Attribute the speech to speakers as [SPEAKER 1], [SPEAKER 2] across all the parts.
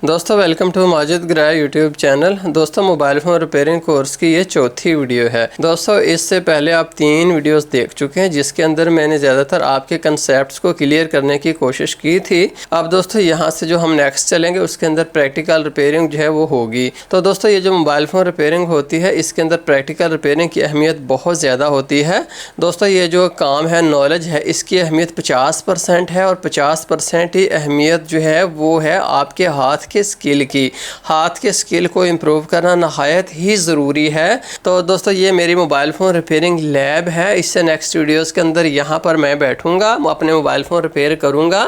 [SPEAKER 1] दोस्तों welcome to Majid ग्रा YouTube channel. दोस्तों मोबाइल फ़ोन रिपेयरिंग कोर्स की ये चौथी वीडियो है। दोस्तों इससे पहले आप 3 वीडियोस देख चुके हैं जिसके अंदर मैंने ज़्यादातर आपके कंसेप्ट्स को क्लियर करने की कोशिश की थी। अब दोस्तों यहाँ से जो हम नेक्स्ट चलेंगे उसके अंदर प्रैक्टिकल रिपेयरिंग जो है वो होगी। तो दोस्तों ये जो मोबाइल फ़ोन रिपेयरिंग होती है इसके अंदर प्रैक्टिकल रिपेयरिंग की अहमियत बहुत ज़्यादा होती है। दोस्तों ये जो काम है, नॉलेज है, इसकी अहमियत 50% है और 50% ही अहमियत जो है वो है आपके हाथ के स्किल की। हाथ के स्किल को इम्प्रूव करना नहायत ही ज़रूरी है। तो दोस्तों ये मेरी मोबाइल फ़ोन रिपेयरिंग लैब है। इससे नेक्स्ट वीडियोस के अंदर यहाँ पर मैं बैठूँगा, अपने मोबाइल फ़ोन रिपेयर करूँगा।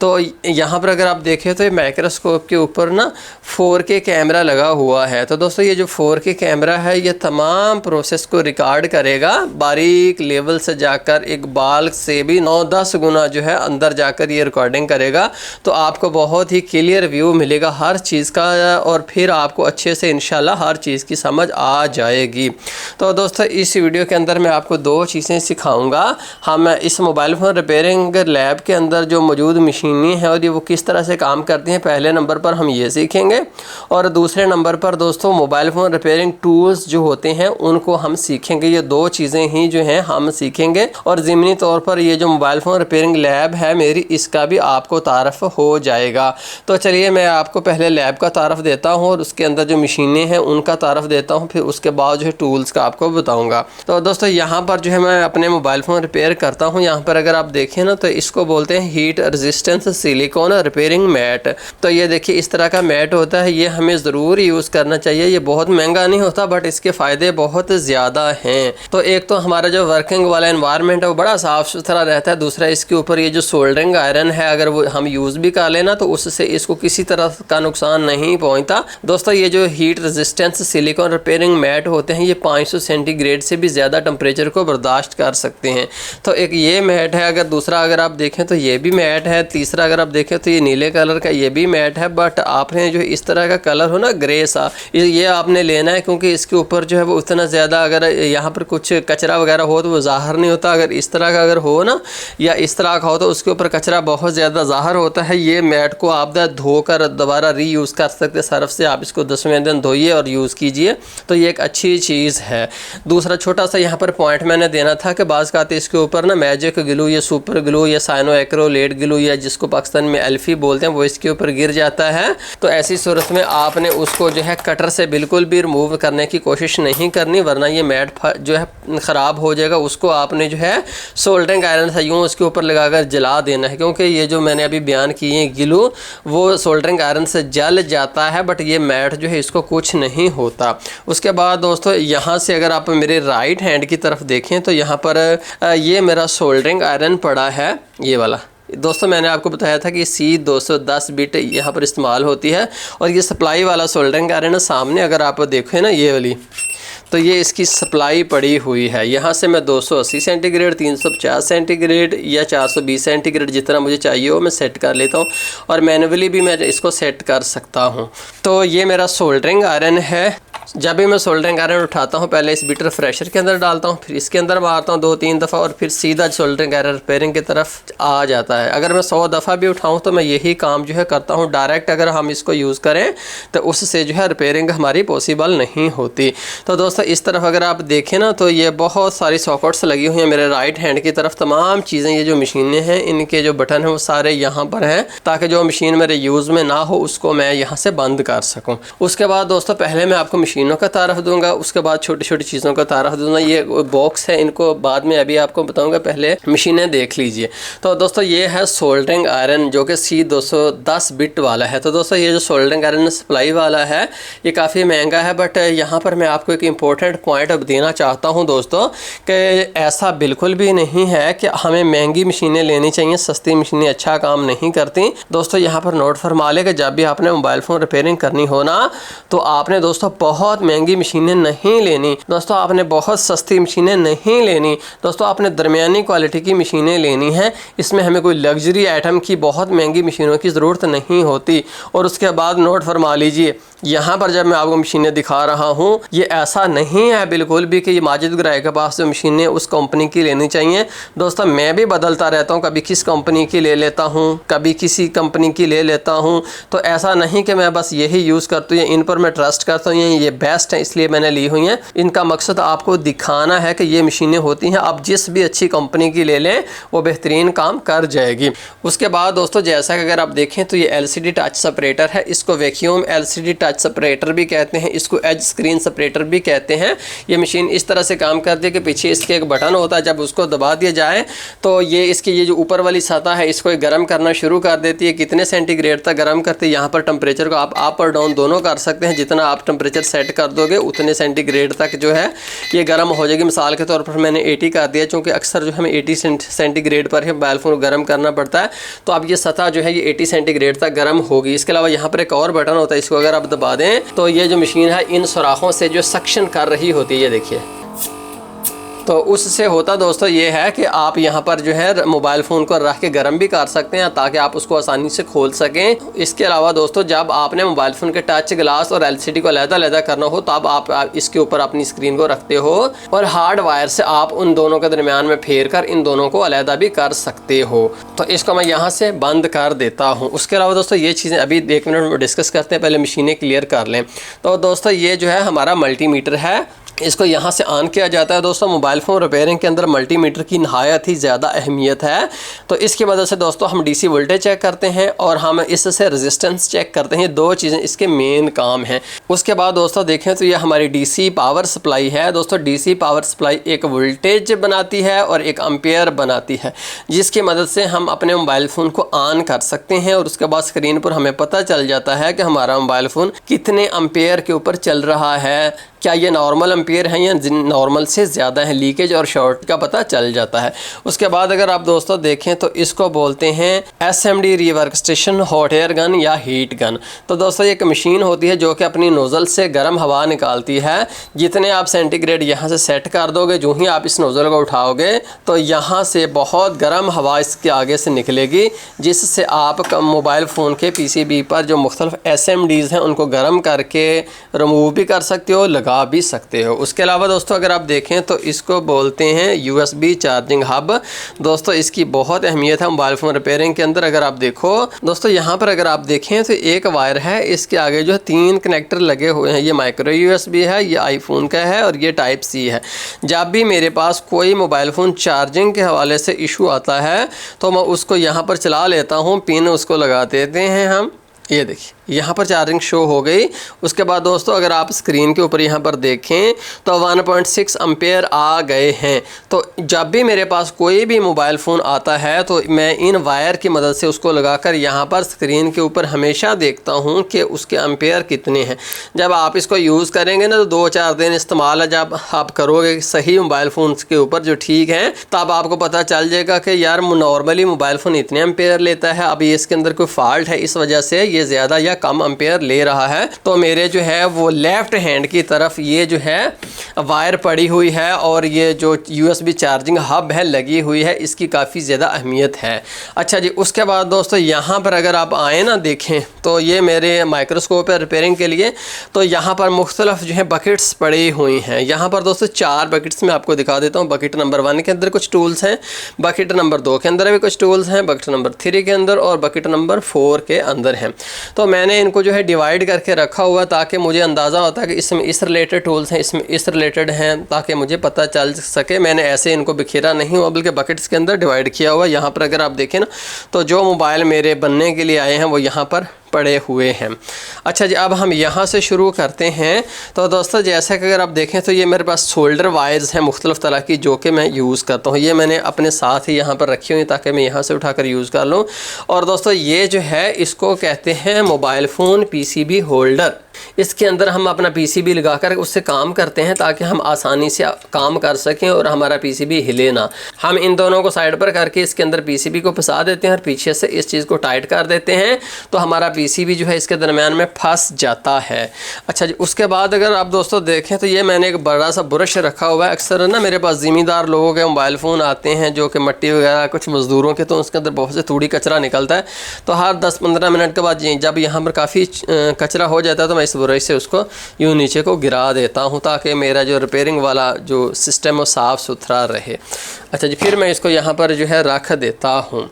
[SPEAKER 1] तो यहाँ पर अगर आप देखें तो ये माइक्रोस्कोप के ऊपर ना 4K कैमरा लगा हुआ है। तो दोस्तों ये जो 4K कैमरा है ये तमाम प्रोसेस को रिकॉर्ड करेगा, बारीक लेवल से जाकर एक बाल से भी 9-10 गुना जो है अंदर जाकर ये रिकॉर्डिंग करेगा। तो आपको बहुत ही क्लियर व्यू मिलेगा हर चीज़ का और फिर आपको अच्छे से इंशाल्लाह हर चीज़ की समझ आ जाएगी। तो दोस्तों इस वीडियो के अंदर मैं आपको 2 चीज़ें सिखाऊंगा। हम इस मोबाइल फ़ोन रिपेयरिंग लैब के अंदर जो मौजूद मशीनें हैं और ये वो किस तरह से काम करती हैं, पहले नंबर पर हम ये सीखेंगे और दूसरे नंबर पर दोस्तों मोबाइल फ़ोन रिपेयरिंग टूल्स जो होते हैं उनको हम सीखेंगे। ये 2 चीज़ें ही जो हैं हम सीखेंगे और ज़मीनी तौर पर ये जो मोबाइल फ़ोन रिपेयरिंग लैब है मेरी, इसका भी आपको तारफ़ हो जाएगा। तो चलिए मैं आपको पहले लैब का तारफ़ देता हूँ और उसके अंदर जो मशीनें हैं उनका तारफ़ देता हूँ, फिर उसके बाद जो है टूल्स का आपको बताऊँगा। तो दोस्तों यहाँ पर जो है मैं अपने मोबाइल फ़ोन रिपेयर करता हूँ। यहाँ पर अगर आप देखें ना तो इसको बोलते हैं heat resistance silicone repairing mat. तो ये देखिए इस तरह का मैट होता है, ये हमें ज़रूर यूज़ करना चाहिए। ये बहुत महंगा नहीं होता बट इसके फ़ायदे बहुत ज़्यादा हैं। तो एक तो हमारा जो वर्किंग वाला एनवायरनमेंट है वो बड़ा साफ़ सुथरा रहता है। दूसरा इसके ऊपर ये जो सोल्डरिंग आयरन है अगर वो हम यूज़ भी कर लेना तो उससे इसको किसी तरह का नुकसान नहीं पहुंचता। दोस्तों ये जो heat resistance silicone repairing mat होते हैं ये 500 सेंटीग्रेड से भी ज़्यादा टेम्परेचर को बर्दाश्त कर सकते हैं। तो एक ये मैट है, अगर दूसरा अगर आप देखें तो ये भी मैट है, तीसरा अगर आप देखें तो ये नीले कलर का ये भी मैट है। बट आपने जो इस तरह का कलर हो ना ग्रे सा, ये आपने लेना है क्योंकि इसके ऊपर जो है वो उतना ज़्यादा अगर यहाँ पर कुछ कचरा वगैरह हो तो वो ज़ाहिर नहीं होता। अगर इस तरह का अगर हो ना या इस तरह का हो तो उसके ऊपर कचरा बहुत ज़्यादा ज़ाहिर होता है। ये मैट को आप धोकर दोबारा रीयूज़ कर सकते, सर्फ से आप इसको 10वें दिन धोइए और यूज़ कीजिए। तो ये एक अच्छी चीज़ है। दूसरा छोटा सा यहाँ पर पॉइंट मैंने देना था कि बाज़ कहते इसके ऊपर ना मैजिक ग्लू या सुपर ग्लू या साइनो एक्रोलेट ग्लू या जिसको पाकिस्तान में एल्फी बोलते हैं वो इसके ऊपर गिर जाता है। तो ऐसी सूरत में आपने उसको जो है कटर से बिल्कुल भी रिमूव करने की कोशिश नहीं करनी, वरना ये मैट जो है ख़राब हो जाएगा। उसको आपने जो है सोल्डरिंग आयरन से यूँ उसके ऊपर लगाकर जला देना है, क्योंकि ये जो मैंने अभी बयान किए ग्लू वो सोल्डरिंग आयरन से जल जाता है बट ये मैट जो है इसको कुछ नहीं होता। उसके बाद दोस्तों यहाँ से अगर आप मेरे राइट हैंड की तरफ देखें तो यहाँ पर ये मेरा सोल्डरिंग आयरन पड़ा है, ये वाला। दोस्तों मैंने आपको बताया था कि C210 बिट यहाँ पर इस्तेमाल होती है और ये सप्लाई वाला सोल्डरिंग आयरन है। सामने अगर आप देखें ना ये वाली, तो ये इसकी सप्लाई पड़ी हुई है। यहाँ से मैं 280 सेंटीग्रेड, 350 सेंटीग्रेड या 420 सेंटीग्रेड जितना मुझे चाहिए हो मैं सेट कर लेता हूँ और मैनुअली भी मैं इसको सेट कर सकता हूँ। तो ये मेरा सोल्डरिंग आयरन है। जब भी मैं सोल्डरिंग आयरन उठाता हूँ पहले इस बीटर फ्रेशर के अंदर डालता हूँ, फिर इसके अंदर मारता हूँ 2-3 दफ़ा और फिर सीधा सोल्डरिंग आयरन रिपेयरिंग की तरफ आ जाता है। अगर मैं 100 दफ़ा भी उठाऊँ तो मैं यही काम जो है करता हूँ। डायरेक्ट अगर हम इसको यूज़ करें तो उससे जो है रिपेयरिंग हमारी पॉसिबल नहीं होती। तो दोस्तों इस तरफ अगर आप देखें ना तो ये बहुत सारी सॉकेट्स लगी हुई हैं मेरे राइट हैंड की तरफ। तमाम चीज़ें ये जो मशीनें हैं इनके जो बटन हैं वो सारे यहाँ पर हैं ताकि जो मशीन मेरे यूज़ में ना हो उसको मैं यहाँ से बंद कर सकूँ। उसके बाद दोस्तों पहले मैं आपको मशीनों का तारफ़ दूंगा, उसके बाद छोटी छोटी चीज़ों का तारफ़ दूंगा। ये बॉक्स है, इनको बाद में अभी आपको बताऊंगा, पहले मशीनें देख लीजिए। तो दोस्तों ये है सोल्डरिंग आयरन जो कि C210 बिट वाला है। तो दोस्तों ये जो सोल्डरिंग आयरन सप्लाई वाला है ये काफ़ी महंगा है बट यहाँ पर मैं आपको एक इम्पोर्टेंट पॉइंट अब देना चाहता हूँ दोस्तों कि ऐसा बिल्कुल भी नहीं है कि हमें महंगी मशीनें लेनी चाहिए, सस्ती मशीनें अच्छा काम नहीं करती। दोस्तों यहाँ पर नोट फरमा लें कि जब भी आपने मोबाइल फ़ोन रिपेयरिंग करनी हो ना तो आपने दोस्तों बहुत महंगी मशीनें नहीं लेनी। दोस्तों आपने बहुत सस्ती मशीनें नहीं लेनी। दोस्तों आपने दरमियानी क्वालिटी की मशीनें लेनी हैं। इसमें हमें कोई लग्जरी आइटम की बहुत महंगी मशीनों की ज़रूरत नहीं होती। और उसके बाद नोट फरमा लीजिए यहाँ पर जब मैं आपको मशीनें दिखा रहा हूँ, ये ऐसा नहीं है बिल्कुल भी कि ये माजिद गराई के पास जो मशीनें उस कंपनी की लेनी चाहिए। दोस्तों मैं भी बदलता रहता हूँ, कभी किस कंपनी की ले लेता हूँ, कभी किसी कंपनी की ले लेता हूँ। तो ऐसा नहीं कि मैं बस यही यूज़ करता हूँ, इन पर मैं ट्रस्ट करता हूँ, ये बेस्ट है इसलिए मैंने ली हुई हैं। इनका मकसद आपको दिखाना है कि ये मशीनें होती हैं, आप जिस भी अच्छी कंपनी की ले लें वो बेहतरीन काम कर जाएगी। उसके बाद दोस्तों जैसा कि अगर आप देखें तो ये LCD टच सेपरेटर है, इसको वैक्यूम LCD टच सेपरेटर भी कहते हैं, इसको एज स्क्रीन सेपरेटर भी कहते हैं। ये मशीन इस तरह से काम करती है कि पीछे इसके एक बटन होता है, जब उसको दबा दिया जाए तो ये इसकी ये जो ऊपर वाली सतह है इसको गर्म करना शुरू कर देती है। कितने सेंटीग्रेड तक गर्म करती है, यहाँ पर टेम्परेचर को आप अप और डाउन दोनों कर सकते हैं। जितना आप टेम्परेचर सेट कर दोगे उतने सेंटीग्रेड तक जो है ये गर्म हो जाएगी। मिसाल के तौर पर मैंने 80 कर दिया, चूँकि अक्सर जो हमें 80 सेंटीग्रेड पर ही मोबाइल फ़ोन गर्म करना पड़ता है, तो अब ये सतह जो है ये 80 सेंटीग्रेड तक गर्म होगी। इसके अलावा यहाँ पर एक और बटन होता है, इसको अगर आप दबा दें तो ये जो मशीन है इन सुराखों से जो सक्शन कर रही होती है, ये देखिए। तो उससे होता दोस्तों ये है कि आप यहाँ पर जो है मोबाइल फ़ोन को रख के गर्म भी कर सकते हैं ताकि आप उसको आसानी से खोल सकें। इसके अलावा दोस्तों जब आपने मोबाइल फ़ोन के टच ग्लास और LCD को अलग-अलग करना हो तब आप इसके ऊपर अपनी स्क्रीन को रखते हो और हार्ड वायर से आप उन दोनों के दरमियान में फेर कर इन दोनों को अलग भी कर सकते हो। तो इसको मैं यहाँ से बंद कर देता हूँ। उसके अलावा दोस्तों ये चीज़ें अभी 1 मिनट में डिस्कस करते हैं, पहले मशीनें क्लियर कर लें। तो दोस्तों ये जो है हमारा मल्टीमीटर है, इसको यहाँ से ऑन किया जाता है। दोस्तों मोबाइल फ़ोन रिपेयरिंग के अंदर मल्टीमीटर की नहायत ही ज़्यादा अहमियत है। तो इसकी वजह से दोस्तों हम DC वोल्टेज चेक करते हैं और हम इससे रेजिस्टेंस चेक करते हैं, 2 चीज़ें इसके मेन काम हैं। उसके बाद दोस्तों देखें तो ये हमारी DC पावर सप्लाई है। दोस्तों DC पावर सप्लाई एक वोल्टेज बनाती है और एक एम्पेयर बनाती है, जिसकी मदद से हम अपने मोबाइल फ़ोन को ऑन कर सकते हैं और उसके बाद स्क्रीन पर हमें पता चल जाता है कि हमारा मोबाइल फ़ोन कितने एम्पेयर के ऊपर चल रहा है, क्या ये नॉर्मल एम्पेयर हैं या नॉर्मल से ज़्यादा है। लीकेज और शॉर्ट का पता चल जाता है। उसके बाद अगर आप दोस्तों देखें तो इसको बोलते हैं SMD rework station hot air gun या हीट गन। तो दोस्तों एक मशीन होती है जो कि अपनी नोज़ल से गर्म हवा निकालती है। जितने आप सेंटीग्रेड यहाँ से सेट कर दोगे, जो ही आप इस नोज़ल को उठाओगे तो यहाँ से बहुत गर्म हवा इसके आगे से निकलेगी, जिससे आप मोबाइल फ़ोन के PCB पर जो मुख्तलिफ SMDs हैं उनको गर्म करके रिमूव भी कर सकते हो, लगा भी सकते हो। उसके अलावा दोस्तों अगर आप देखें तो इसको बोलते हैं USB चार्जिंग हब। दोस्तों इसकी बहुत अहमियत है मोबाइल फ़ोन रिपेयरिंग के अंदर। अगर आप देखो दोस्तों यहाँ पर अगर आप देखें तो एक वायर है, इसके आगे जो है 3 कनेक्टर लगे हुए हैं। ये माइक्रो USB है, ये आईफोन का है और ये टाइप C है। जब भी मेरे पास कोई मोबाइल फ़ोन चार्जिंग के हवाले से इशू आता है तो मैं उसको यहाँ पर चला लेता हूँ, पिन उसको लगा देते हैं हम। ये देखिए यहाँ पर चार्जिंग शो हो गई। उसके बाद दोस्तों अगर आप स्क्रीन के ऊपर यहाँ पर देखें तो 1.6 एम्पेयर आ गए हैं। तो जब भी मेरे पास कोई भी मोबाइल फ़ोन आता है तो मैं इन वायर की मदद से उसको लगाकर यहाँ पर स्क्रीन के ऊपर हमेशा देखता हूँ कि उसके एम्पेयर कितने हैं। जब आप इसको यूज़ करेंगे ना तो 2-4 दिन इस्तेमाल जब आप करोगे सही मोबाइल फ़ोन के ऊपर जो ठीक है, तब आपको पता चल जाएगा कि यार नॉर्मली मोबाइल फ़ोन इतने एम्पेयर लेता है, अब ये इसके अंदर कोई फॉल्ट है, इस वजह से ये ज़्यादा या कम एम्पेयर ले रहा है। तो मेरे जो है वो लेफ़्ट हैंड की तरफ ये जो है वायर पड़ी हुई है और ये जो USB चार्जिंग हब है लगी हुई है, इसकी काफ़ी ज़्यादा अहमियत है। अच्छा जी, उसके बाद दोस्तों यहाँ पर अगर आप आए ना देखें तो ये मेरे माइक्रोस्कोप है रिपेयरिंग के लिए। तो यहाँ पर मुख्तलिफ जो है बकेट्स पड़ी हुई हैं। यहाँ पर दोस्तों 4 बकेट्स मैं आपको दिखा देता हूँ। बकेट नंबर 1 के अंदर कुछ टूल्स हैं, बकेट नंबर 2 के अंदर भी कुछ टूल्स हैं, बकेट नंबर 3 के अंदर और बकेट नंबर 4 के अंदर हैं। तो मैंने इनको जो है डिवाइड करके रखा हुआ ताकि मुझे अंदाज़ा होता है कि इसमें इस रिलेटेड टूल्स हैं, इसमें इस रिलेटेड हैं, ताकि मुझे पता चल सके। मैंने ऐसे इनको बिखेरा नहीं हुआ बल्कि बकेट्स के अंदर डिवाइड किया हुआ। यहाँ पर अगर आप देखें ना तो जो मोबाइल मेरे बनने के लिए आए हैं वो यहाँ पर पड़े हुए हैं। अच्छा जी, अब हम यहाँ से शुरू करते हैं। तो दोस्तों जैसा कि अगर आप देखें तो ये मेरे पास शोल्डर वायर्स हैं मुख्तलिफ़ तरह की जो कि मैं यूज़ करता हूँ। ये मैंने अपने साथ ही यहाँ पर रखी हुई ताकि मैं यहाँ से उठाकर यूज़ कर लूँ। और दोस्तों ये जो है इसको कहते हैं मोबाइल फ़ोन PCB होल्डर। इसके अंदर हम अपना PCB लगाकर उससे काम करते हैं ताकि हम आसानी से काम कर सकें और हमारा PCB हिले ना। हम इन दोनों को साइड पर करके इसके अंदर PCB को फंसा देते हैं और पीछे से इस चीज़ को टाइट कर देते हैं तो हमारा PCB जो है इसके दरमियान में फंस जाता है। अच्छा जी, उसके बाद अगर आप दोस्तों देखें तो ये मैंने एक बड़ा सा ब्रश रखा हुआ है। अक्सर ना मेरे पास ज़िम्मेदार लोगों के मोबाइल फ़ोन आते हैं जो कि मिट्टी वगैरह कुछ मज़दूरों के, तो उसके अंदर बहुत से थोड़ी कचरा निकलता है। तो हर 10-15 मिनट के बाद जब यहाँ पर काफ़ी कचरा हो जाता है तो मैं इस ब्रश से उसको यूँ नीचे को गिरा देता हूँ ताकि मेरा जो रिपेयरिंग वाला जो सिस्टम वो साफ़ सुथरा रहे। अच्छा जी, फिर मैं इसको यहाँ पर जो है रख देता हूँ।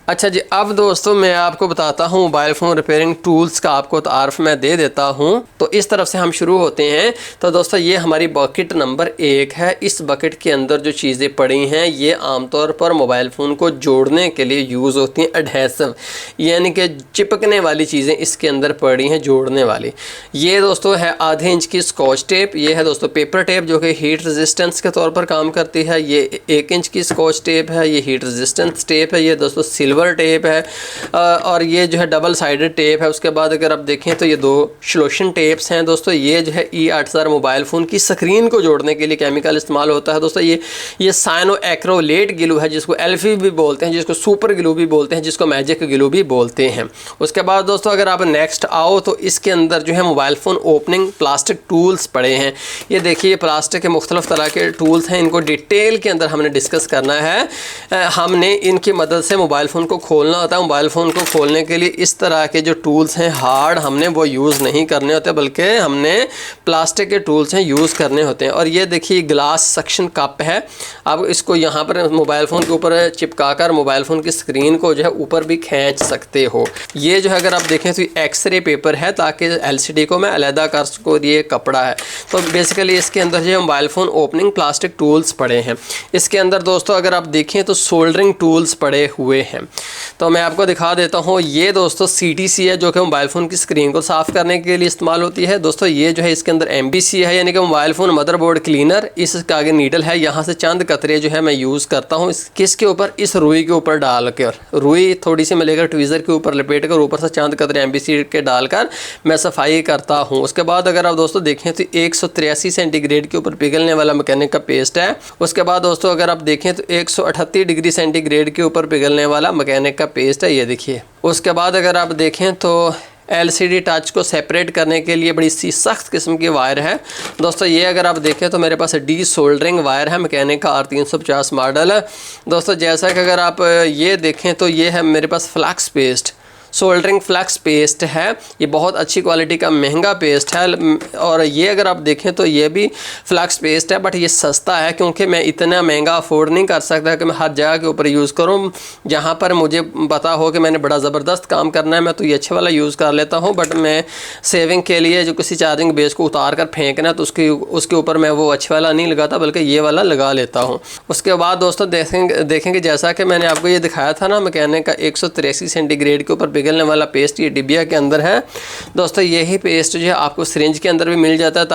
[SPEAKER 1] अच्छा जी, अब दोस्तों मैं आपको बताता हूँ मोबाइल फ़ोन रिपेयरिंग टूल्स का आपको तारुफ मैं दे देता हूँ। तो इस तरफ से हम शुरू होते हैं। तो दोस्तों ये हमारी बकेट नंबर 1 है। इस बकेट के अंदर जो चीज़ें पड़ी हैं ये आमतौर पर मोबाइल फ़ोन को जोड़ने के लिए यूज़ होती हैं। एडहेसिव यानी कि चिपकने वाली चीज़ें इसके अंदर पड़ी हैं, जोड़ने वाली। ये दोस्तों है आधे इंच की स्कॉच टेप। ये है दोस्तों पेपर टेप जो कि हीट रेजिस्टेंस के तौर पर काम करती है। ये 1 इंच की स्कॉच टेप है। ये हीट रेजिस्टेंस टेप है। ये दोस्तों सिल्वर टेप है और ये जो है डबल साइडेड टेप है। उसके बाद अगर आप देखें तो ये 2 सॉल्यूशन टेप्स हैं दोस्तों। ये जो है E8000 मोबाइल फ़ोन की स्क्रीन को जोड़ने के लिए केमिकल इस्तेमाल होता है दोस्तों। ये साइनो एक्रोलेट ग्लू है, जिसको एल्फी भी बोलते हैं, जिसको सुपर ग्लू भी बोलते हैं, जिसको मैजिक ग्लू भी बोलते हैं। उसके बाद दोस्तों अगर आप नेक्स्ट आओ तो इसके अंदर जो है mobile phone opening plastic tools पड़े हैं। ये देखिए प्लास्टिक के मुख्तलिफ तरह के टूल्स हैं। इनको डिटेल के अंदर हमने डिस्कस करना है। हमने इनकी मदद से मोबाइल फ़ोन को खोलना होता है। मोबाइल फ़ोन को खोलने के लिए इस तरह के जो टूल्स हैं हार्ड हमने वो यूज़ नहीं करने होते, बल्कि हमने प्लास्टिक के टूल्स हैं यूज़ करने होते हैं। और ये देखिए ग्लास सक्शन कप है। आप इसको यहाँ पर मोबाइल फ़ोन के ऊपर चिपका कर मोबाइल फ़ोन की स्क्रीन को जो है ऊपर भी खींच सकते हो। ये जो है अगर आप देखें तो एक्सरे पेपर है ताकि LCD को मैं अलहदा कर सकूँ। ये कपड़ा है। तो बेसिकली इसके अंदर जो mobile phone opening plastic tools पड़े हैं। इसके अंदर दोस्तों अगर आप देखें तो सोल्डरिंग टूल्स पड़े हुए हैं। तो मैं आपको दिखा देता हूँ। ये दोस्तों CTC है जो कि मोबाइल फ़ोन की स्क्रीन को साफ़ करने के लिए इस्तेमाल होती है दोस्तों। ये जो है इसके अंदर MBC है यानी कि मोबाइल फ़ोन मदरबोर्ड क्लीनर। इसके आगे नीडल है, यहाँ से चंद कतरे जो है मैं यूज़ करता हूँ किसके ऊपर, इस रुई के ऊपर डाल कर। रुई थोड़ी सी मैं लेकर ट्वीज़र के ऊपर लपेट कर ऊपर से चंद कतरे MBC के डालकर मैं सफाई करता हूँ। उसके बाद अगर आप दोस्तों देखें तो 183 सेंटीग्रेड के ऊपर पिघलने वाला मैकेनिक का पेस्ट है। उसके बाद दोस्तों अगर आप देखें तो 138 डिग्री सेंटीग्रेड के ऊपर पिघलने वाला मैकेनिक का पेस्ट है, ये देखिए। उसके बाद अगर आप देखें तो LCD टच को सेपरेट करने के लिए बड़ी सी सख्त किस्म की वायर है दोस्तों। ये अगर आप देखें तो मेरे पास डी सोल्डरिंग वायर है, मैकेनिक का R350 मॉडल है दोस्तों। जैसा कि अगर आप ये देखें तो ये है मेरे पास flux paste, soldering flux paste है। ये बहुत अच्छी क्वालिटी का महंगा पेस्ट है। और ये अगर आप देखें तो ये भी फ्लैक्स पेस्ट है, बट ये सस्ता है क्योंकि मैं इतना महंगा अफोर्ड नहीं कर सकता कि मैं हर जगह के ऊपर यूज़ करूं। जहां पर मुझे पता हो कि मैंने बड़ा ज़बरदस्त काम करना है मैं तो ये अच्छे वाला यूज़ कर लेता हूं। बट मैं सेविंग के लिए जो किसी चार्जिंग बेस को उतार कर फेंकना तो उसके ऊपर मैं वो अच्छे वाला नहीं लगाता, बल्कि ये वाला लगा लेता हूँ। उसके बाद दोस्तों देखेंगे जैसा कि मैंने आपको ये दिखाया था ना, मैकेनिक का 183 सेंटीग्रेड के ऊपर पिघलने वाला पेस्ट ये डिबिया के अंदर है दोस्तों। यही पेस्ट जो है आपको सिरिंज के अंदर भी मिल जाता है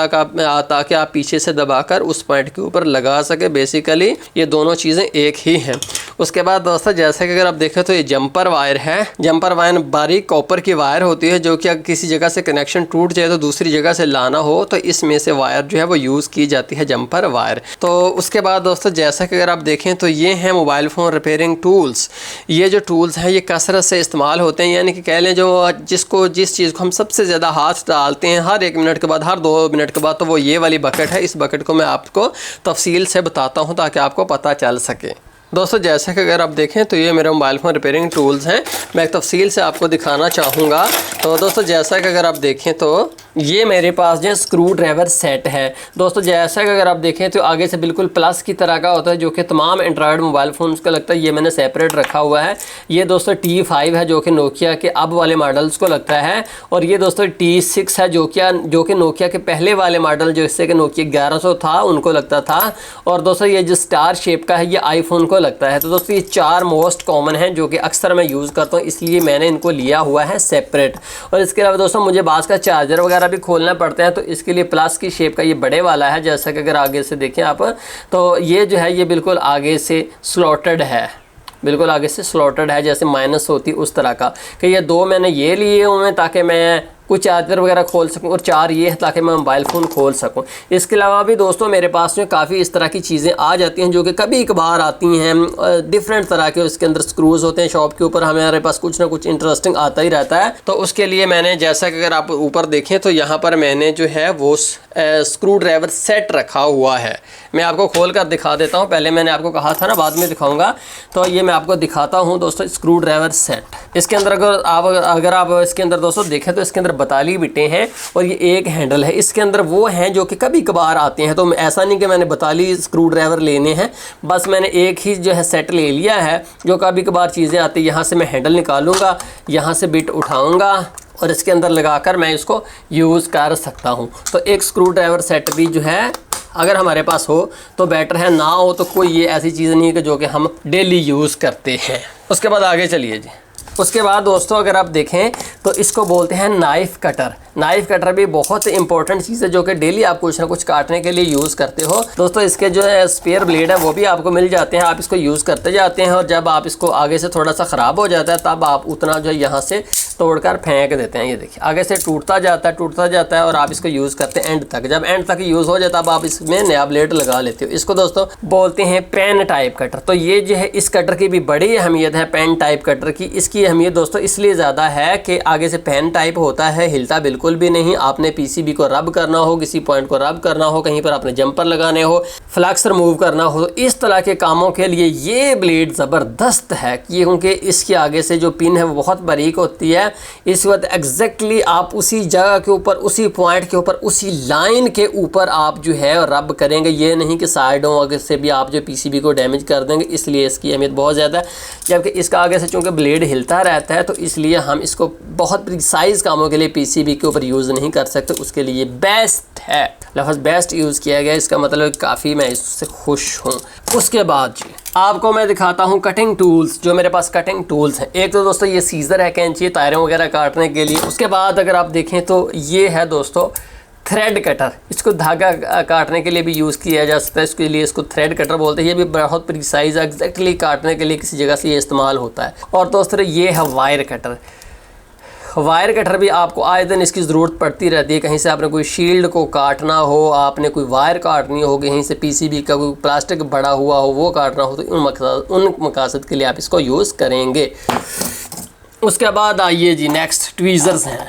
[SPEAKER 1] ताकि आप पीछे से दबाकर उस पॉइंट के ऊपर लगा सके। बेसिकली ये दोनों चीज़ें एक ही हैं। उसके बाद दोस्तों जैसे कि अगर आप देखें तो ये जंपर वायर है। जंपर वायर बारीक कॉपर की वायर होती है जो कि अगर किसी जगह से कनेक्शन टूट जाए तो दूसरी जगह से लाना हो तो इसमें से वायर जो है वो यूज़ की जाती है, जंपर वायर। तो उसके बाद दोस्तों जैसा कि अगर आप देखें तो ये हैं मोबाइल फ़ोन रिपेयरिंग टूल्स। ये जो टूल्स हैं ये कसरत से इस्तेमाल होते हैं, यानी कि कह लें जो जिस चीज़ को हम सबसे ज़्यादा हाथ डालते हैं हर 1 मिनट के बाद, हर 2 मिनट के बाद, तो वो ये वाली बकेट है। इस बकेट को मैं आपको तफसील से बताता हूँ ताकि आपको पता चल सके दोस्तों। जैसे कि अगर आप देखें तो ये मेरे मोबाइल फ़ोन रिपेयरिंग टूल्स हैं। मैं एक तफसील से आपको दिखाना चाहूँगा। तो दोस्तों जैसा कि अगर आप देखें तो ये मेरे पास जो स्क्रू ड्राइवर सेट है दोस्तों। जैसा कि अगर आप देखें तो आगे से बिल्कुल प्लस की तरह का होता है जो कि तमाम एंड्रॉयड मोबाइल फ़ोन्स का लगता है। ये मैंने सेपरेट रखा हुआ है। ये दोस्तों T5 है जो कि नोकिया के अब वाले मॉडल्स को लगता है। और ये दोस्तों T6 है जो कि नोकिया के पहले वाले मॉडल जो इससे कि नोकिया 1100 था उनको लगता था। और दोस्तों ये जो स्टार शेप का है ये आईफोन को लगता है। तो दोस्तों ये 4 मोस्ट कॉमन हैं जो कि अक्सर मैं यूज़ करता हूँ, इसलिए मैंने इनको लिया हुआ है सेपरेट। और इसके अलावा दोस्तों मुझे बास का चार्जर वगैरह भी खोलना पड़ता है तो इसके लिए प्लस की शेप का ये बड़े वाला है। जैसा कि अगर आगे से देखें आप तो ये जो है ये बिल्कुल आगे से स्लॉटेड है, बिल्कुल आगे से स्लॉटेड है जैसे माइनस होती उस तरह का। कि ये 2 मैंने ये लिए हुए हैं ताकि मैं कुछ चार्जर वगैरह खोल सकूं और 4 ये है ताकि मैं मोबाइल फ़ोन खोल सकूं। इसके अलावा भी दोस्तों मेरे पास में काफ़ी इस तरह की चीज़ें आ जाती हैं जो कि कभी कभार आती हैं। डिफरेंट तरह के उसके अंदर स्क्रूज़ होते हैं। शॉप के ऊपर हमारे पास कुछ ना कुछ इंटरेस्टिंग आता ही रहता है। तो उसके लिए मैंने जैसा कि अगर आप ऊपर देखें तो यहाँ पर मैंने जो है वो स्क्रू ड्राइवर सेट रखा हुआ है। मैं आपको खोल कर दिखा देता हूँ। पहले मैंने आपको कहा था ना बाद में दिखाऊँगा, तो ये मैं आपको दिखाता हूँ दोस्तों स्क्रू ड्राइवर सेट। इसके अंदर अगर आप इसके अंदर दोस्तों देखें तो इसके अंदर अंदर 42 बिटें हैं और ये एक हैंडल है। इसके अंदर वो हैं जो कि कभी कभार आते हैं, तो ऐसा नहीं कि मैंने 42 स्क्रू ड्राइवर लेने हैं, बस मैंने एक ही जो है सेट ले लिया है। जो कभी कभार चीज़ें आती हैं, यहाँ से मैं हैंडल निकालूंगा, यहाँ से बिट उठाऊँगा और इसके अंदर लगाकर मैं इसको यूज़ कर सकता हूँ। तो एक स्क्रू ड्राइवर सेट भी जो है अगर हमारे पास हो तो बेटर है, ना हो तो कोई ये ऐसी चीज़ नहीं है कि जो कि हम डेली यूज़ करते हैं। उसके बाद आगे चलिए जी। उसके बाद दोस्तों अगर आप देखें तो इसको बोलते हैं नाइफ़ कटर। नाइफ़ कटर भी बहुत इंपॉर्टेंट चीज़ है जो कि डेली आप कुछ ना कुछ काटने के लिए यूज़ करते हो। दोस्तों इसके जो है स्पेयर ब्लेड है वो भी आपको मिल जाते हैं, आप इसको यूज़ करते जाते हैं और जब आप इसको आगे से थोड़ा सा ख़राब हो जाता है तब आप उतना जो है यहाँ से तोड़कर फेंक देते हैं। ये देखिए आगे से टूटता जाता है और आप इसको यूज़ करते हैं एंड तक। जब एंड तक यूज़ हो जाता है तब आप इसमें नया ब्लेड लगा लेते हो। इसको दोस्तों बोलते हैं पेन टाइप कटर। तो ये जो है इस कटर की भी बड़ी अहमियत है, पेन टाइप कटर की। इसकी अहमियत दोस्तों इसलिए ज़्यादा है कि आगे से पेन टाइप होता है, हिलता बिल्कुल भी नहीं। आपने पीसीबी को रब करना हो, किसी पॉइंट को रब करना हो, कहीं पर आपने जंपर लगाने हो, फ्लक्स रिमूव करना हो, तो इस तरह के कामों के लिए ये ब्लेड ज़बरदस्त है, क्योंकि इसके आगे से जो पिन है वो बहुत बारीक होती है। इस वक्त एग्जैक्टली आप उसी जगह के ऊपर, उसी पॉइंट के ऊपर, उसी लाइन के ऊपर आप जो है रब करेंगे। ये नहीं कि साइडों आगे से भी आप जो पीसीबी को डैमेज कर देंगे, इसलिए इसकी अहमियत बहुत ज़्यादा है। जबकि इसका आगे से चूँकि ब्लेड हिलता रहता है तो इसलिए हम इसको बहुत प्रिसाइज़ कामों के लिए पीसीबी के ऊपर यूज़ नहीं कर सकते। उसके लिए बेस्ट है, लफ्ज़ बेस्ट यूज़ किया गया, इसका मतलब काफ़ी मैं इससे खुश हूँ। उसके बाद जी आपको मैं दिखाता हूँ कटिंग टूल्स। जो मेरे पास कटिंग टूल्स हैं, एक तो दोस्तों ये सीज़र है, कैंची, तारें वगैरह काटने के लिए। उसके बाद अगर आप देखें तो ये है दोस्तों थ्रेड कटर। इसको धागा काटने के लिए भी यूज़ किया जा सकता है, इसके लिए इसको थ्रेड कटर बोलते हैं। ये भी बहुत प्रिसाइज एग्जैक्टली काटने के लिए किसी जगह से ये इस्तेमाल होता है। और दोस्तों ये है वायर कटर। वायर कटर भी आपको आए दिन इसकी ज़रूरत पड़ती रहती है। कहीं से आपने कोई शील्ड को काटना हो, आपने कोई वायर काटनी हो, कहीं से पीसीबी का कोई प्लास्टिक बड़ा हुआ हो वो काटना हो, तो उन मकसद के लिए आप इसको यूज़ करेंगे। उसके बाद आइए जी नेक्स्ट ट्वीज़र्स हैं।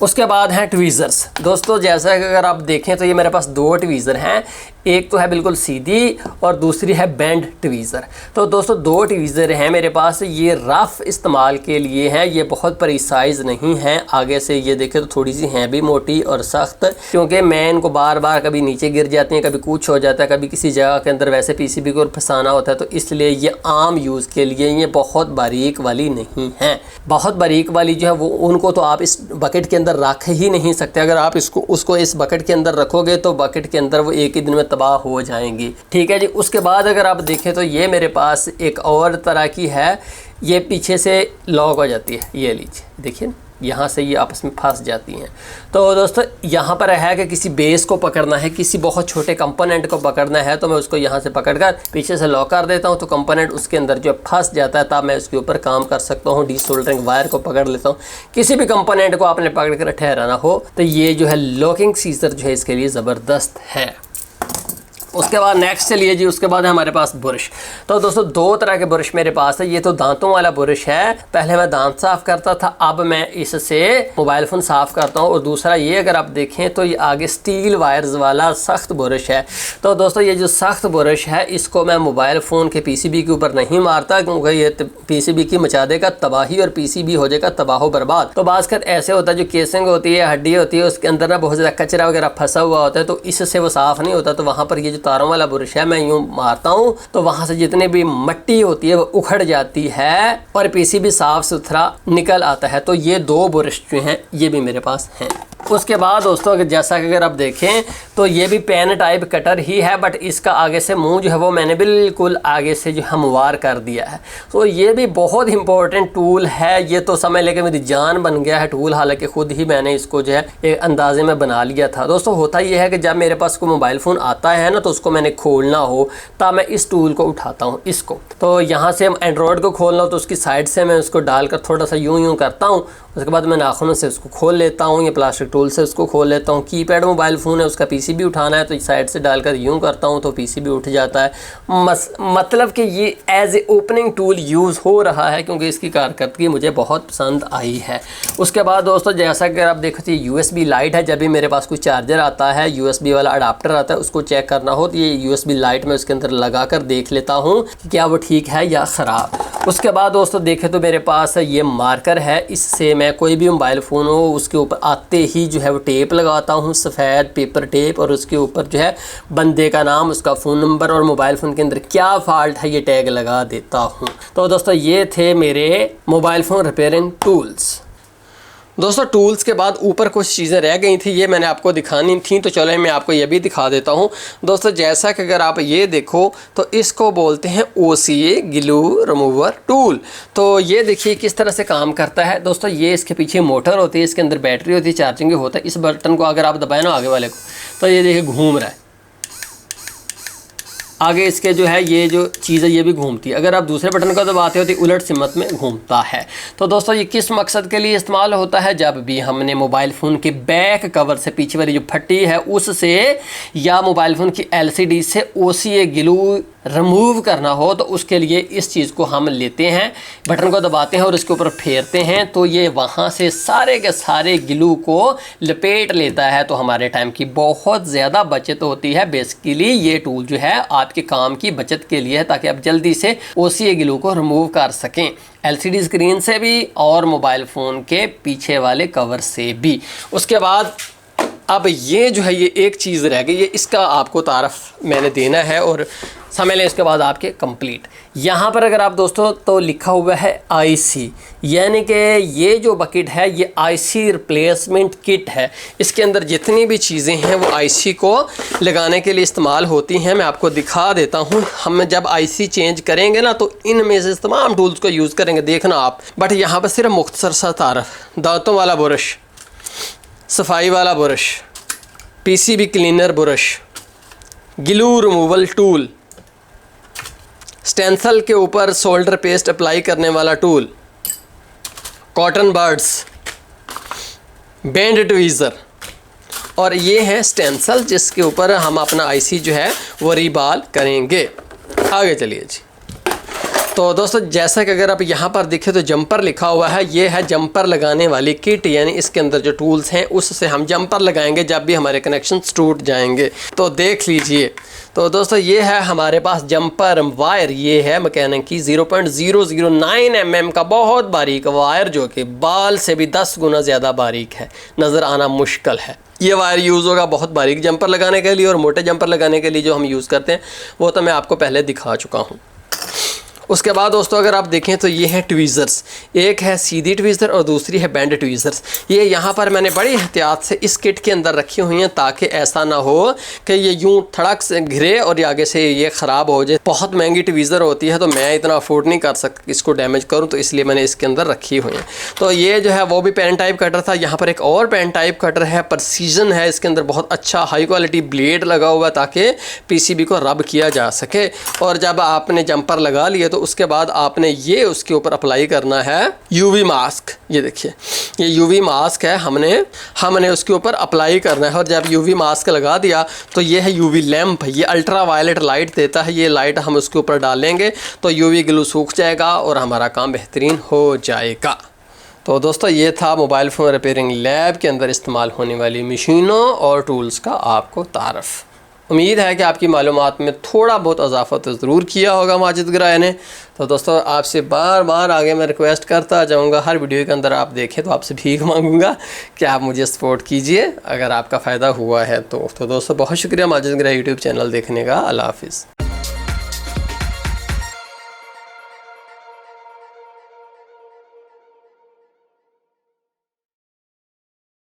[SPEAKER 1] उसके बाद हैं ट्वीज़र्स। दोस्तों जैसा कि अगर आप देखें तो ये मेरे पास 2 ट्वीज़र हैं, एक तो है बिल्कुल सीधी और दूसरी है बेंड ट्वीज़र। तो दोस्तों 2 ट्वीज़र हैं मेरे पास, ये रफ़ इस्तेमाल के लिए हैं, ये बहुत प्रिसाइज़ नहीं हैं। आगे से ये देखें तो थोड़ी सी हैं भी मोटी और सख्त, क्योंकि मैं इनको बार बार कभी नीचे गिर जाती हैं, कभी कुछ हो जाता है, कभी किसी जगह के अंदर वैसे पीसीबी को फंसाना होता है, तो इसलिए ये आम यूज़ के लिए ये बहुत बारीक वाली नहीं हैं। बहुत बारीक वाली जो है वो उनको तो आप इस बकेट के अंदर रख ही नहीं सकते। अगर आप उसको इस बकेट के अंदर रखोगे तो बकेट के अंदर वो एक ही दिन में तबाह हो जाएंगी। ठीक है जी। उसके बाद अगर आप देखें तो ये मेरे पास एक और तरह की है, ये पीछे से लॉक हो जाती है। ये लीजिए देखिए, यहाँ से ये आपस में फंस जाती हैं। तो दोस्तों यहाँ पर है कि किसी बेस को पकड़ना है, किसी बहुत छोटे कंपोनेंट को पकड़ना है, तो मैं उसको यहाँ से पकड़कर पीछे से लॉक कर देता हूँ, तो कंपोनेंट उसके अंदर जो फंस जाता है, तब मैं उसके ऊपर काम कर सकता हूँ। डीसोल्डरिंग वायर को पकड़ लेता हूँ। किसी भी कंपोनेंट को आपने पकड़ कर ठहराना हो तो ये जो है लॉकिंग सीजर जो है इसके लिए ज़बरदस्त है। उसके बाद नेक्स्ट चलिए जी, उसके बाद है हमारे पास ब्रश। तो दोस्तों 2 तरह के ब्रश मेरे पास है। ये तो दांतों वाला ब्रश है, पहले मैं दांत साफ़ करता था, अब मैं इससे मोबाइल फ़ोन साफ़ करता हूँ। और दूसरा ये अगर आप देखें तो ये आगे स्टील वायर्स वाला सख्त ब्रश है। तो दोस्तों ये जो सख्त ब्रश है इसको मैं मोबाइल फ़ोन के पीसीबी के ऊपर नहीं मारता, क्योंकि ये पीसीबी की मचा देगा तबाही और पीसीबी हो जाएगा तबाह बर्बाद। तो बाज़ ऐसे होता है जो केसिंग होती है, हड्डी होती है, उसके अंदर ना बहुत ज़्यादा कचरा वगैरह फंसा हुआ होता है, तो इससे वो साफ़ नहीं होता। तो वहाँ पर ये तारों वाला ब्रश है, मैं यूं मारता हूं तो वहां से जितने भी मिट्टी होती है वो उखड़ जाती है और पीसीबी साफ सुथरा निकल आता है। तो ये 2 ब्रश जो हैं ये भी मेरे पास हैं। उसके बाद दोस्तों जैसा कि अगर आप देखें तो ये भी पेन टाइप कटर ही है, बट इसका आगे से मुंह जो है वो मैंने बिल्कुल आगे से जो हमवार कर दिया है। तो ये भी बहुत इंपॉर्टेंट टूल है। ये तो समझ लेके मेरी जान बन गया है टूल, हालांकि खुद ही मैंने इसको जो है एक अंदाजे में बना लिया था। दोस्तों होता ये है कि जब मेरे पास कोई मोबाइल फ़ोन आता है ना तो उसको मैंने खोलना हो तब मैं इस टूल को उठाता हूँ इसको। तो यहाँ से हम एंड्रॉयड को खोलना हो तो उसकी साइड से मैं उसको डालकर थोड़ा सा यूं करता हूँ, उसके बाद मैं नाखूनों से उसको खोल लेता हूँ, या प्लास्टिक टूल से उसको खोल लेता हूँ। कीपैड मोबाइल फ़ोन है, उसका पीसीबी उठाना है तो साइड से डालकर यूं करता हूँ तो पीसीबी उठ जाता है। मतलब कि ये as a opening tool use हो रहा है, क्योंकि इसकी कारकर्दगी मुझे बहुत पसंद आई है। उसके बाद दोस्तों जैसा कि आप देखो तो यूएसबी लाइट है। जब भी मेरे पास कोई चार्जर आता है, यूएसबी वाला अडाप्टर आता है, उसको चेक करना हो तो ये USB लाइट में उसके अंदर लगा कर देख लेता हूँ कि क्या वो ठीक है या ख़राब। उसके बाद दोस्तों देखें तो मेरे पास ये मार्कर है, इससे मैं कोई भी मोबाइल फ़ोन हो उसके ऊपर आते ही जो है वो टेप लगाता हूँ, सफ़ेद पेपर टेप, और उसके ऊपर जो है बंदे का नाम, उसका फ़ोन नंबर और मोबाइल फ़ोन के अंदर क्या फ़ाल्ट है ये टैग लगा देता हूँ। तो दोस्तों ये थे मेरे मोबाइल फ़ोन रिपेयरिंग टूल्स। दोस्तों टूल्स के बाद ऊपर कुछ चीज़ें रह गई थी, ये मैंने आपको दिखानी थी, तो चलो मैं आपको ये भी दिखा देता हूँ। दोस्तों जैसा कि अगर आप ये देखो तो इसको बोलते हैं OCA ग्लू रिमूवर टूल। तो ये देखिए किस तरह से काम करता है। दोस्तों ये इसके पीछे मोटर होती है, इसके अंदर बैटरी होती है, चार्जिंग होता है। इस बटन को अगर आप दबाए ना आगे वाले को, तो ये देखिए घूम रहा है आगे, इसके जो है ये जो चीज़ है ये भी घूमती है। अगर आप दूसरे बटन को दबाते हो तो उलट सिमत में घूमता है। तो दोस्तों ये किस मकसद के लिए इस्तेमाल होता है? जब भी हमने मोबाइल फ़ोन के बैक कवर से पीछे वाली जो फट्टी है उससे या मोबाइल फ़ोन की LCD से OCA ग्लू रिमूव करना हो तो उसके लिए इस चीज़ को हम लेते हैं, बटन को दबाते हैं और इसके ऊपर फेरते हैं, तो ये वहाँ से सारे के सारे ग्लू को लपेट लेता है। तो हमारे टाइम की बहुत ज़्यादा बचत होती है। बेसिकली ये टूल जो है आपके काम की बचत के लिए है, ताकि आप जल्दी से OCA ग्लू को रिमूव कर सकें, LCD स्क्रीन से भी और मोबाइल फ़ोन के पीछे वाले कवर से भी। उसके बाद अब ये जो है ये एक चीज़ रह गई, ये इसका आपको तारफ़ मैंने देना है और समझ लें इसके बाद आपके कंप्लीट। यहाँ पर अगर आप दोस्तों तो लिखा हुआ है IC, यानी कि ये जो बकेट है ये IC रिप्लेसमेंट किट है। इसके अंदर जितनी भी चीज़ें हैं वो IC को लगाने के लिए इस्तेमाल होती हैं। मैं आपको दिखा देता हूँ। हम जब IC चेंज करेंगे ना तो इनमें से तमाम टूल्स को यूज़ करेंगे, देखना आप। बट यहाँ पर सिर्फ मुख्तसर सा तारफ़, दांतों वाला ब्रश, सफाई वाला brush, PCB cleaner brush, glue removal tool, stencil के ऊपर सोल्डर पेस्ट अप्लाई करने वाला tool, cotton birds, band tweezer, और ये है स्टेंसिल जिसके ऊपर हम अपना IC जो है वो रीबाल करेंगे। आगे चलिए जी। तो दोस्तों जैसा कि अगर आप यहाँ पर देखें तो जंपर लिखा हुआ है, ये है जंपर लगाने वाली किट, यानी इसके अंदर जो टूल्स हैं उससे हम जंपर लगाएंगे जब भी हमारे कनेक्शंस टूट जाएंगे। तो देख लीजिए। तो दोस्तों ये है हमारे पास जंपर वायर, ये है मैकेनिक की 0.009 mm का बहुत बारीक वायर, जो कि बाल से भी 10 गुना ज़्यादा बारीक है, नज़र आना मुश्किल है। ये वायर यूज़ होगा बहुत बारीक जंपर लगाने के लिए, और मोटे जंपर लगाने के लिए जो हम यूज़ करते हैं वो तो मैं आपको पहले दिखा चुका हूँ। उसके बाद दोस्तों अगर आप देखें तो ये है ट्वीज़र्स, एक है सीधी ट्वीज़र और दूसरी है बैंड ट्वीज़र्स। ये यहाँ पर मैंने बड़ी एहतियात से इस किट के अंदर रखी हुई हैं, ताकि ऐसा ना हो कि ये यूँ थड़क से घिरे और ये आगे से ये ख़राब हो जाए। बहुत महंगी ट्वीज़र होती है तो मैं इतना अफोर्ड नहीं कर सकता इसको डैमेज करूँ, तो इसलिए मैंने इसके अंदर रखी हुई हैं। तो ये जो है वो भी पेन टाइप कटर था। यहाँ पर एक और पेन टाइप कटर है, प्रिसीजन है, इसके अंदर बहुत अच्छा हाई क्वालिटी ब्लेड लगा हुआ ताकि PCB को रब किया जा सके। और जब आपने जंपर लगा लिए तो उसके बाद आपने ये उसके ऊपर अप्लाई करना है UV मास्क। ये देखिए ये UV मास्क है, हमने उसके ऊपर अप्लाई करना है। और जब UV मास्क लगा दिया तो ये है UV लैंप, ये अल्ट्रा वायलेट लाइट देता है। ये लाइट हम उसके ऊपर डालेंगे तो UV ग्लू सूख जाएगा और हमारा काम बेहतरीन हो जाएगा। तो दोस्तों ये था मोबाइल फ़ोन रिपेयरिंग लैब के अंदर इस्तेमाल होने वाली मशीनों और टूल्स का आपको तारफ़। उम्मीद है कि आपकी मालूमात में थोड़ा बहुत इजाफा तो ज़रूर किया होगा माजिद गिराए ने। तो दोस्तों आपसे बार बार आगे मैं रिक्वेस्ट करता जाऊंगा, हर वीडियो के अंदर आप देखें तो आपसे भीख मांगूंगा कि आप मुझे सपोर्ट कीजिए अगर आपका फ़ायदा हुआ है तो दोस्तों बहुत शुक्रिया माजिद गिराए यूट्यूब चैनल देखने का। अल्लाह हाफिज़।